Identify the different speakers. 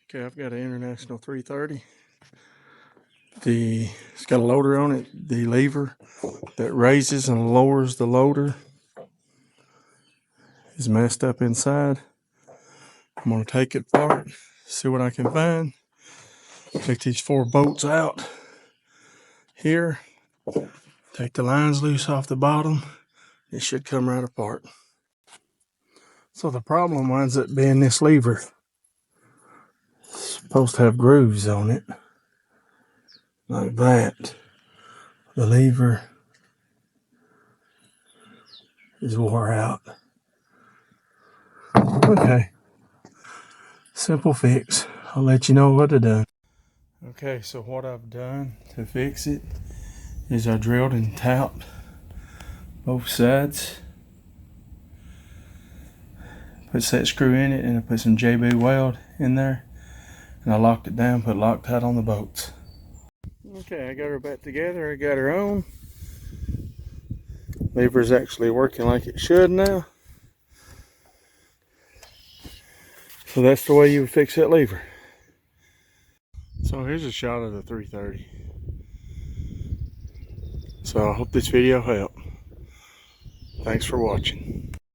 Speaker 1: Okay, I've got an International 330. It's got a loader on it. The lever that raises and lowers the loader is messed up inside. I'm gonna take it apart, see what I can find. Take these 4 bolts out here. Take the lines loose off the bottom. It should come right apart. So the problem winds up being this lever. It's supposed to have grooves on it, like that. The lever is wore out. Okay, simple fix. I'll let you know what I done. Okay, so what I've done to fix it is I drilled and tapped both sides. Put that screw in it and I put some JB weld in there. And I locked it down, put Loctite on the bolts. Okay, I got her back together. I got her on. Lever's actually working like it should now. So that's the way you would fix that lever. So here's a shot of the 330. So I hope this video helped. Thanks for watching.